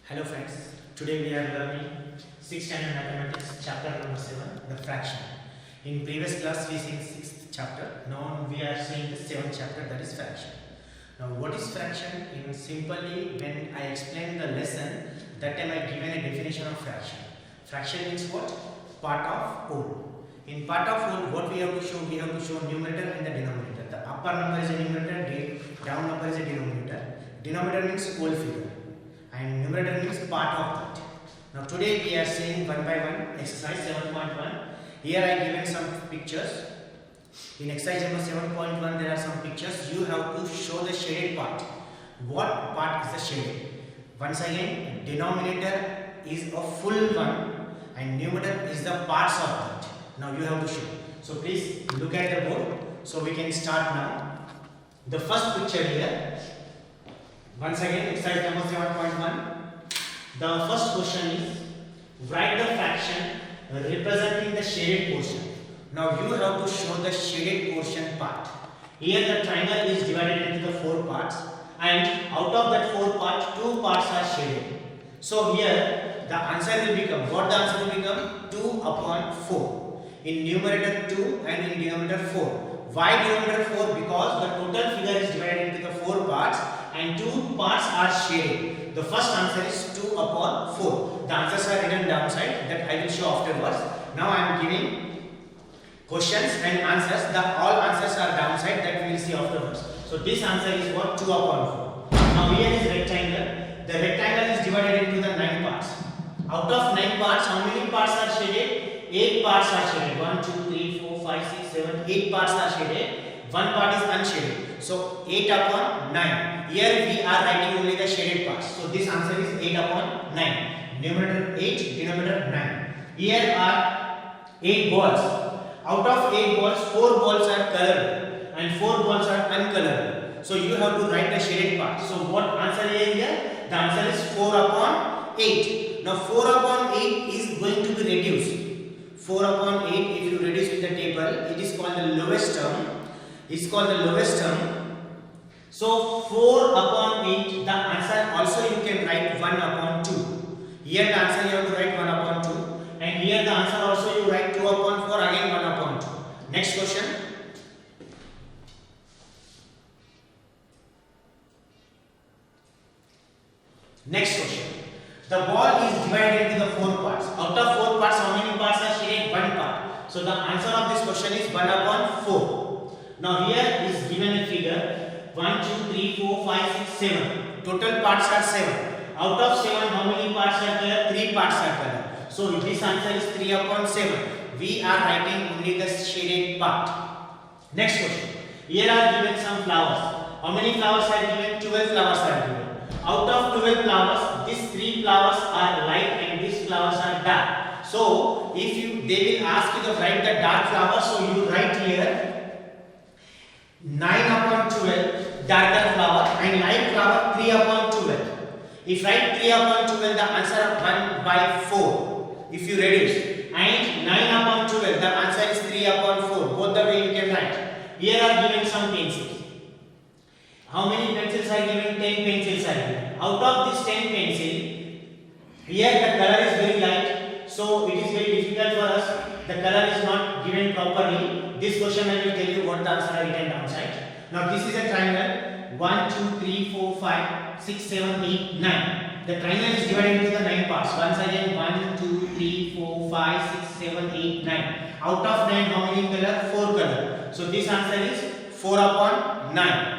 Hello friends, today we are learning 6th standard mathematics chapter number 7, the fraction. In previous class we seen 6th chapter, now we are seeing the 7th chapter, that is fraction. Now what is fraction? In simply when I explain the lesson, that time I given a definition of fraction. Fraction means what? Part of whole. In part of whole, what we have to show? We have to show numerator and the denominator. The upper number is a numerator, down number is a denominator. Denominator means whole figure and numerator means part of that. Now today we are seeing one by one exercise 7.1. Here I given some pictures. In exercise number 7.1 there are some pictures. You have to show the shaded part. What part is the shaded? Once again, denominator is a full one and numerator is the parts of that. Now you have to show. So please look at the board. So we can start now. The first picture here. Once again, exercise number 7.1. The first question is write the fraction representing the shaded portion. Now you have to show the shaded portion part. Here the triangle is divided into the 4 parts and out of that 4 parts, 2 parts are shaded. So here the answer will become, what the answer will become? 2 upon 4. In numerator 2 and in denominator 4. Why denominator 4? Because the total figure is divided into the 4 parts and 2 parts are shaded. The first answer is 2 upon 4. The answers are written downside that I will show afterwards. Now I am giving questions and answers. All answers are downside that we will see afterwards. So this answer is what? 2 upon 4. Now here is rectangle. The rectangle is divided into the 9 parts. Out of 9 parts, how many parts are shaded? 8 parts are shaded. 1, 2, 3, 4, 5, 6, 7, 8 parts are shaded. 1 part is unshaded. So 8 upon 9. Here we are writing only the shaded parts. So this answer is 8 upon 9. Numerator 8, denominator 9. Here are 8 balls. Out of 8 balls, 4 balls are colored and 4 balls are uncolored. So you have to write the shaded part. So what answer is here? The answer is 4 upon 8. Now 4 upon 8 is going to be reduced. 4 upon 8, if you reduce with the table, it is called the lowest term. It's called the lowest term. So 4 upon 8, the answer also you can write 1 upon 2. Here the answer you have to write 1 upon 2. And here the answer also you write 2 upon 4, again 1 upon 2. Next question. Next question. The ball is divided into the 4 parts. Out of 4 parts, how many parts are shaded? 1 part. So the answer of this question is 1 upon 4. Now here is given a figure 1, 2, 3, 4, 5, 6, 7. Total parts are 7. Out of 7, how many parts are there? 3 parts are there. So this answer is 3 upon 7. We are writing only the shaded part. Next question. Here are given some flowers. How many flowers are given? 12 flowers are given. Out of 12 flowers, these 3 flowers are light and these flowers are dark. So if they will ask you to write the dark flower, so you write here 9 upon 12 darker flower and light flower 3 upon 12. If write 3 upon 12, the answer 1 by 4. If you reduce and 9 upon 12, the answer is 3 upon 4. Both the way you can write. Here are given some pencils. How many pencils are given? 10 pencils are given. Out of this 10 pencil, here the color is very light, so it is very difficult for us. The color is not given properly. This question I will tell you what the answer are written downside. Now this is a triangle. 1, 2, 3, 4, 5, 6, 7, 8, 9. The triangle is divided into the 9 parts. Once again 1, 2, 3, 4, 5, 6, 7, 8, 9. Out of 9, how many color? 4 color. So this answer is 4 upon 9.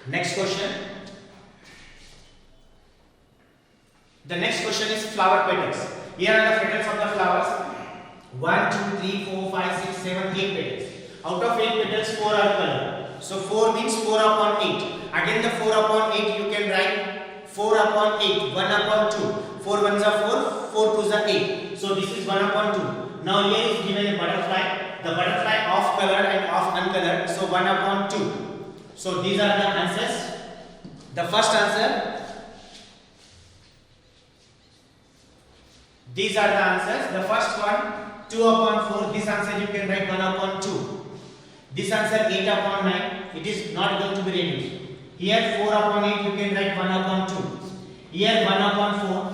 Next question. The next question is flower petals. Here are the petals of the flowers. 1, 2, 3, 4, 5, 6, 7, 8 petals. Out of 8 petals, 4 are colored. So 4 means 4 upon 8. Again the 4 upon 8 you can write 4 upon 8, 1 upon 2. 4 ones are 4, 4 twos are 8. So this is 1 upon 2. Now here is given a butterfly. The butterfly off colored and off uncolored. So 1 upon 2. So these are the answers. The first answer. These are the answers. The first one 2 upon 4. This answer you can write 1 upon 2. This answer 8 upon 9. It is not going to be reduced. Here 4 upon 8 you can write 1 upon 2. Here 1 upon 4.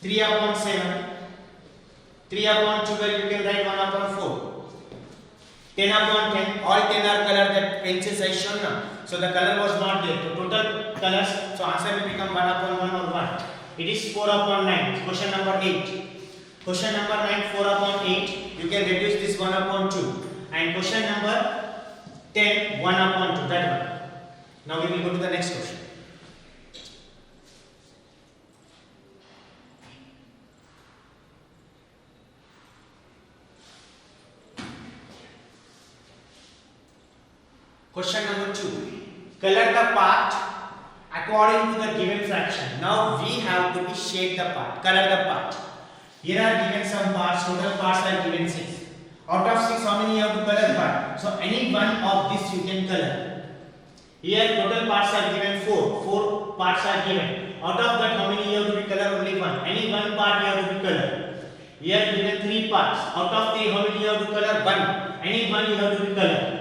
3 upon 7, 3 upon 12, you can write 1 upon 4. 10 upon 10, all 10 are color, that pencils I shown now. So the color was not there. So total colors, so answer will become 1 upon 1 or 1. It is 4 upon 9. Question number 8. Question number 9, 4 upon 8. You can reduce this 1 upon 2. And question number 10, 1 upon 2. That one. Now we will go to the next question. Question number 2. Color the part according to the given fraction. Now we have to shape the part, color the part. Here are given some parts, total parts are given 6. Out of 6, how many you have to color part? So any one of this you can color. Here total parts are given 4. 4 parts are given. Out of that, how many you have to be color? Only one. Any one part you have to be color. Here given 3 parts. Out of 3, how many you have to color? 1. Any one you have to be color.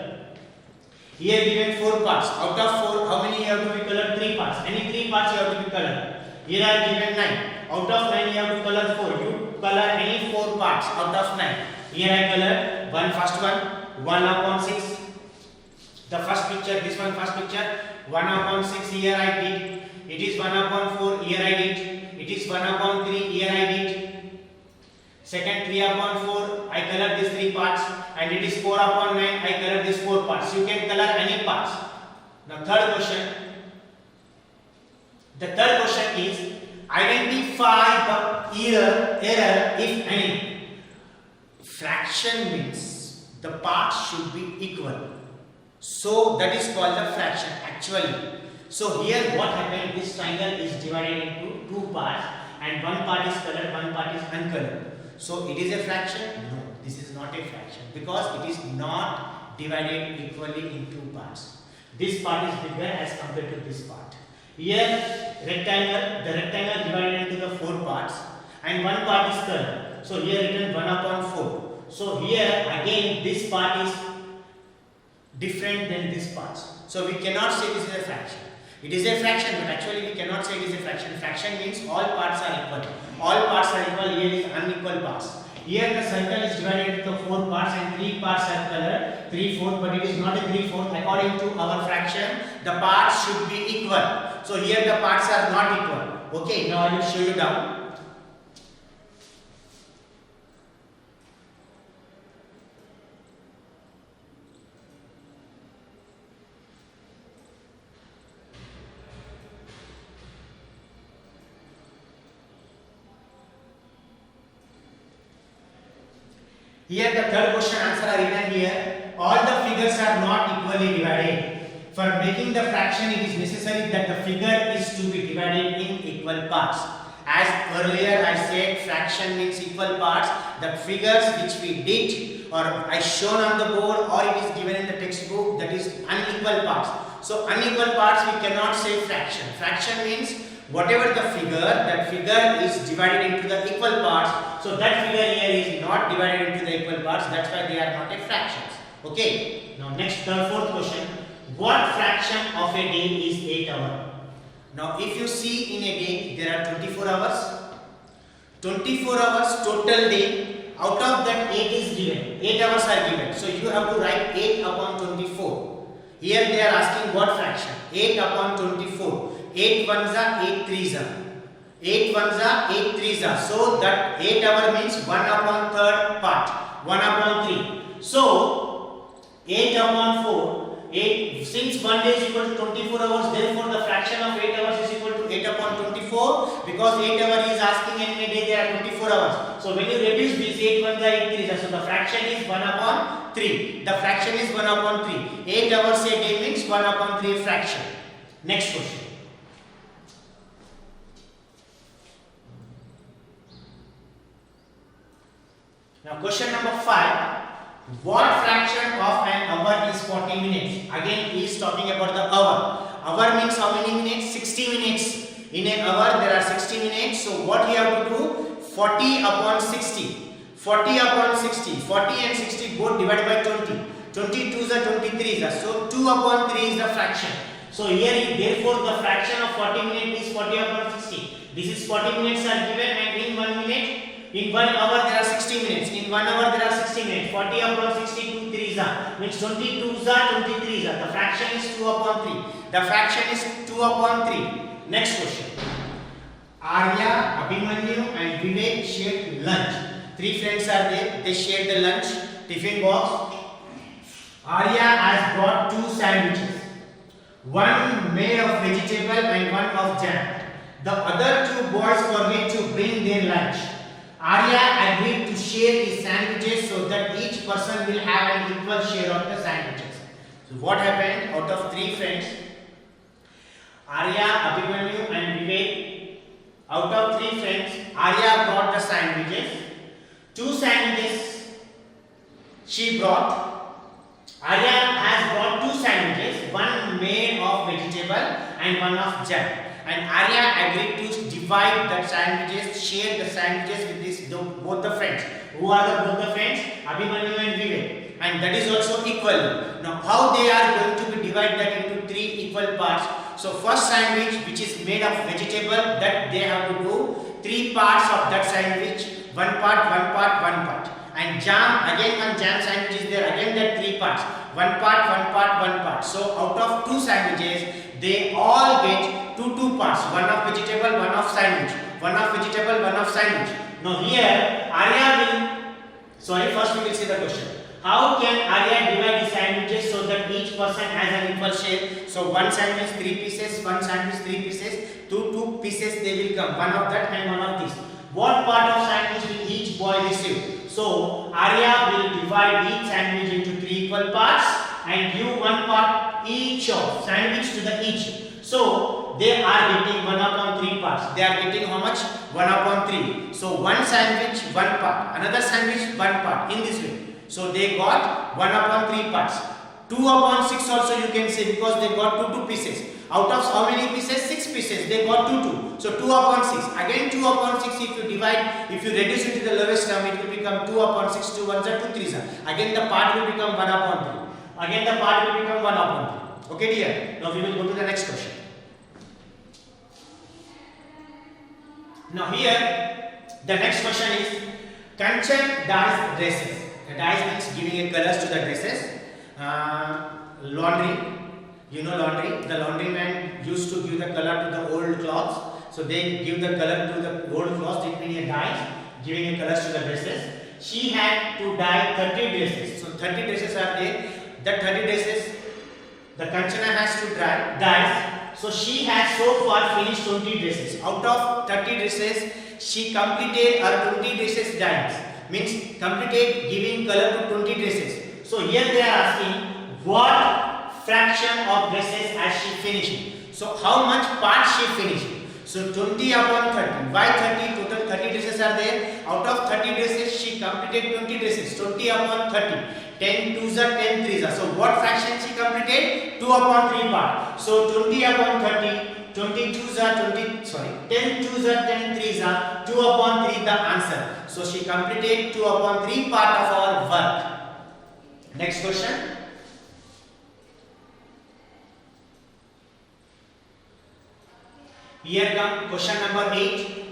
Here given 4 parts. Out of 4, how many you have to be colored? 3 parts. Any 3 parts you have to be colored. Here are given 9. Out of 9 you have to color 4. You color any 4 parts out of 9. Here I color first one, 1 upon 6. The first picture, this one first picture, 1 upon 6 here I did. It is 1 upon 4 here I did. It is 1 upon 3 here I did. Second 3 upon 4 I color these 3 parts, and it is 4 upon 9 I color these 4 parts. You can color any parts. Now third question. The third question is identify the error if any. Fraction means the parts should be equal. So that is called the fraction actually. So here what happened, this triangle is divided into 2 parts and one part is colored, one part is uncolored. So it is a fraction? No, this is not a fraction because it is not divided equally in 2 parts. This part is bigger as compared to this part. Here rectangle, the rectangle divided into the 4 parts and one part is colored. So here written 1 upon 4. So here again this part is different than this part. So we cannot say this is a fraction. It is a fraction, but actually we cannot say it is a fraction. Fraction means all parts are equal. All parts are equal. Here is unequal parts. Here the circle is divided into 4 parts and 3 parts are colored 3/4, but it is not a 3/4. According to our fraction, the parts should be equal. So here the parts are not equal. Okay, now I will show you down. Here the third question answer are written here. All the figures are not equally divided. For making the fraction, it is necessary that the figure is to be divided in equal parts. As earlier I said, fraction means equal parts. The figures which we did or I shown on the board or it is given in the textbook, that is unequal parts. So unequal parts we cannot say fraction. Fraction means whatever the figure, that figure is divided into the equal parts. So that figure here is not divided into the equal parts. That's why they are not a fractions. Okay. Now next, the fourth question. What fraction of a day is 8 hours? Now if you see in a day there are 24 hours. 24 hours total day. Out of that 8 is given. 8 hours are given. So you have to write 8 upon 24. Here they are asking what fraction? 8 upon 24. 8 ones are 8 threes are. 8 ones are 8 threes are. So that 8 hour means 1 upon third part. 1 upon 3. So 8 upon 4. 8, since 1 day is equal to 24 hours, therefore the fraction of 8 hours is equal to 8 upon 24 because 8 hours is asking and in a day there are 24 hours. So when you reduce these 8 ones are 8 threes are. So the fraction is 1 upon 3. The fraction is 1 upon 3. 8 hours a day means 1 upon 3 fraction. Next question. Now question number 5. What fraction of an hour is 40 minutes? Again he is talking about the hour. Hour means how many minutes? 60 minutes. In an hour there are 60 minutes. So what you have to do? 40 upon 60. 40 upon 60. 40 and 60 both divided by 20. 22 is 23. So 2 upon 3 is the fraction. So here therefore the fraction of 40 minutes is 40 upon 60. This is 40 minutes are given, and in 1 minute, in 1 hour there are 60 minutes. In 1 hour there are 60 minutes. 40 upon 60, 2 3s are. Means 22s are, 23s are. The fraction is 2 upon 3. The fraction is 2 upon 3. Next question. Arya, Abhimanyu and Vivek shared lunch. 3 friends are there. They shared the lunch tiffin box. Arya has brought 2 sandwiches. One made of vegetable and one of jam. The other 2 boys forget to bring their lunch. Arya agreed to share his sandwiches so that each person will have an equal share of the sandwiches. So what happened? Out of 3 friends, Arya, Abhimanyu and Vivek, out of 3 friends, Arya brought the sandwiches. 2 sandwiches she brought. Arya has brought 2 sandwiches, one made of vegetable and one of jam. And Arya agreed to divide the sandwiches, share the sandwiches with both the friends. Who are both the friends? Abhimanyu and Vivek. And that is also equal. Now how they are going to be divided that into 3 equal parts. So first sandwich, which is made of vegetable, that they have to do 3 parts of that sandwich. 1 part, 1 part, 1 part. And jam, again one jam sandwich is there, again that 3 parts. 1 part, 1 part, 1 part. So out of 2 sandwiches, they all get 2 parts. One of vegetable, one of sandwich. One of vegetable, one of sandwich. Now here, first we will see the question. How can Arya divide the sandwiches so that each person has an equal share? So one sandwich 3 pieces, one sandwich 3 pieces, 2 pieces they will come. One of that and one of this. What part of sandwich will each boy receive? So Arya will divide each sandwich into 3 equal parts and give 1 part each of sandwich to the each. So they are getting 1 upon 3 parts. They are getting how much? 1 upon 3. So one sandwich 1 part, another sandwich 1 part, in this way. So they got 1 upon 3 parts. 2 upon 6 also you can say, because they got 2 pieces. Out of how many pieces? 6 pieces. They got 2. So 2 upon 6. Again 2 upon 6, if you divide, if you reduce it to the lowest term, it will become 2 upon 6. 2 ones are 2 3s are. Again the part will become 1 upon 3. Again the part will become 1 upon 3. Okay dear. Now we will go to the next question. Now here the next question is, Kanchan dyes dresses. The dyes means giving a colors to the dresses. Laundry. You know laundry. The laundryman used to give the color to the old clothes. So they give the color to the old clothes. It means a dyes, giving a colors to the dresses. She had to dye 30 dresses. So 30 dresses are there. That 30 dresses, the Kanchana has to dye. So she has so far finished 20 dresses. Out of 30 dresses, she completed her 20 dresses dyes. Means completed giving color to 20 dresses. So here they are asking what fraction of dresses has she finished. So how much part she finished. So 20 upon 30. Why 30? Total 30 dresses are there. Out of 30 dresses, she completed 20 dresses. 20 upon 30. 10 2s are 10 3s are. So what fraction she completed? 2 upon 3 part. So 20 upon 30. 22s are 10 2s are 10 3s are. 2 upon 3 the answer. So she completed 2 upon 3 part of our work. Next question. Here comes question number 8.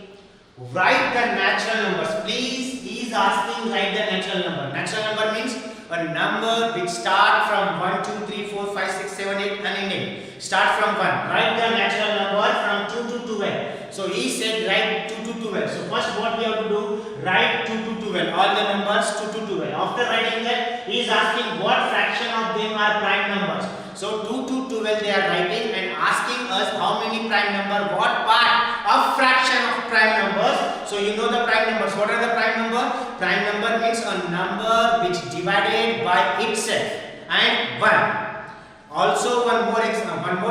Write the natural numbers. Please, he is asking write the natural number. Natural number means a number which start from 1, 2, 3, 4, 5, 6, 7, 8 and ending. Start from 1. Write the natural number from 2 to 12. So he said write 2 to 12. So first what we have to do? Write 2 to 12. All the numbers 2 to 12. After writing that, he is asking what fraction of them are prime numbers. So 2 to 12 they are writing and asking us how many prime number, what part of fraction of prime numbers. So you know the prime numbers. What are the prime number? Prime number means a number which divided by itself and 1. Also one more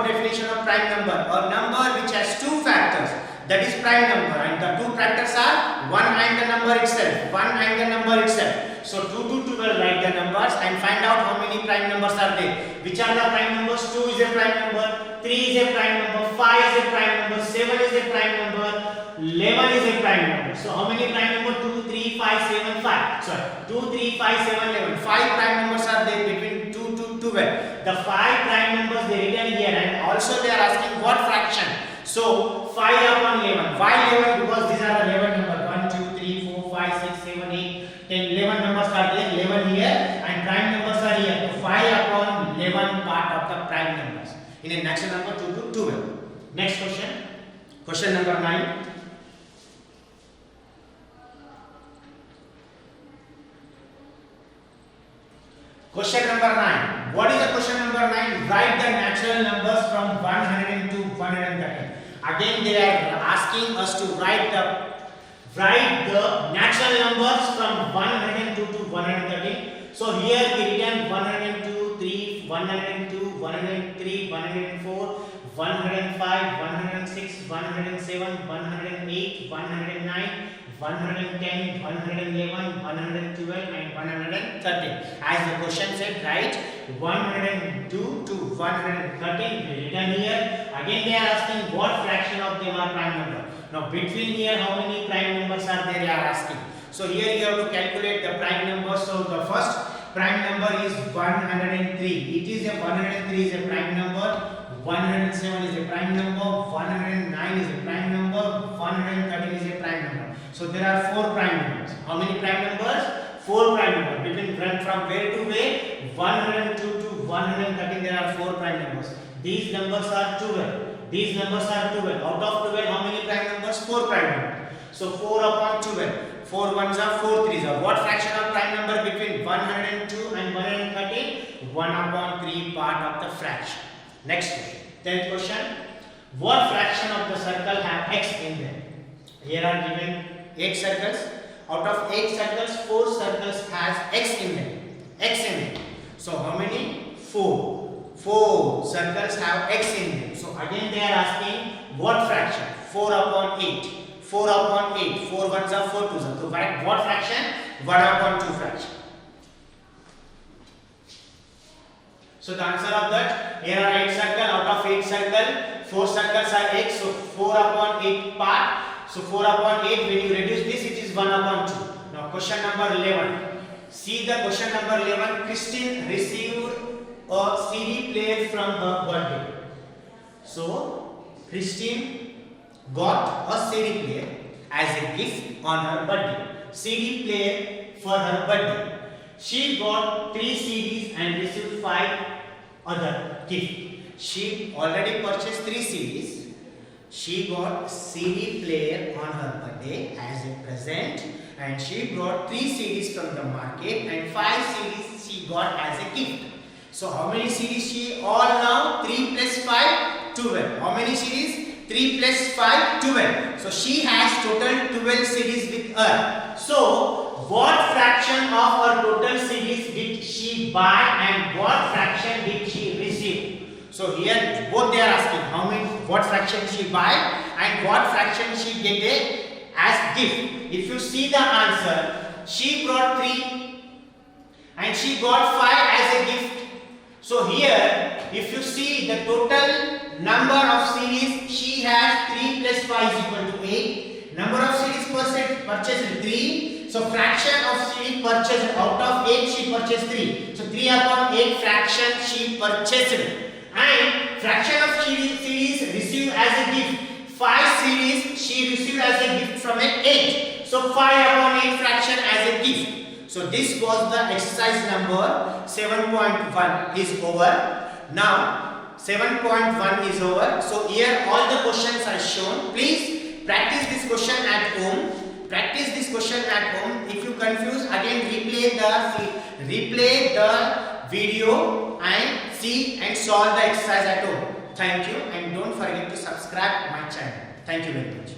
definition of prime number. A number which has 2 factors. That is prime number, and the 2 factors are 1 and the number itself. 1 and the number itself. So 2 to 12 write the numbers and find out how many prime numbers are there. Which are the prime numbers? 2 is a prime number, 3 is a prime number, 5 is a prime number, 7 is a prime number, 11 is a prime number. So how many prime number? 2, 3, 5, 7, 5. Sorry, 2, 3, 5, 7, 11. 5 prime numbers are there between 2 to 12. The 5 prime numbers they written here, and also they are asking what fraction. So 5 upon 11. Why Question number 9. Question number 9. What is the question number 9? Write the natural numbers from 100 to 130. Again, they are asking us to write the natural numbers from 102 to 130. So here we written 102, 3, 102, 103, 104, 105, 106, 107, 108, 109, 110, 111, 112 and 113. As the question said, write 102 to 113 written here. Again they are asking what fraction of them are prime number. Now between here how many prime numbers are there, they are asking. So here you have to calculate the prime numbers. So the first prime number is 103. It is a 103 is a prime number. 107 is a prime number. 109 is a prime number. 113 is a prime number. So there are 4 prime numbers. How many prime numbers? 4 prime numbers. Between from where to where? 102 to 113 there are 4 prime numbers. These numbers are 12. These numbers are 12. Out of 12 how many prime numbers? 4 prime numbers. So 4 upon 12. 4 ones are 4 threes are. What fraction of prime number between 102 and 113? 1 upon 3 part of the fraction. Next question. 10th question. What fraction of the circle have x in them? Here are given 8 circles. Out of 8 circles, 4 circles has x in them. X in them. So how many? 4. 4 circles have x in them. So again they are asking what fraction? 4 upon 8. 4 upon 8. 4 ones are 4 twos are. So what fraction? 1 upon 2 fraction. So the answer of that, here are 8 circles. Out of 8 circles, 4 circles are x. So 4 upon 8 part. So 4 upon 8, when you reduce this, it is 1 upon 2. Now question number 11. See the question number 11. Christine received a CD player from her birthday. So Christine got a CD player as a gift on her birthday. CD player for her birthday. She got 3 CDs and received 5 other gifts. She already purchased 3 CDs. She got CD player on her birthday as a present, and she brought 3 CDs from the market and 5 CDs she got as a gift. So how many CDs she all now? 3 plus 5, 12. How many CDs? 3 plus 5, 12. So she has total 12 CDs with her. So what fraction of her total CDs did she buy and what fraction did she receive? So here both they are asking how many, what fraction she buy and what fraction she get it as gift. If you see the answer, she brought 3 and she got 5 as a gift. So here if you see the total number of series, she has 3 plus 5 is equal to 8. Number of series purchased 3. So fraction of series purchased out of 8 she purchased 3. So 3 upon 8 fraction she purchased. And fraction of series received as a gift. 5 series she received as a gift from an 8. So 5 upon 8 fraction as a gift. So this was the exercise number 7.1 is over. Now 7.1 is over. So here all the questions are shown. Please practice this question at home. Practice this question at home. If you confuse, again replay the video and see and solve the exercise at home. Thank you, and don't forget to subscribe my channel. Thank you very much.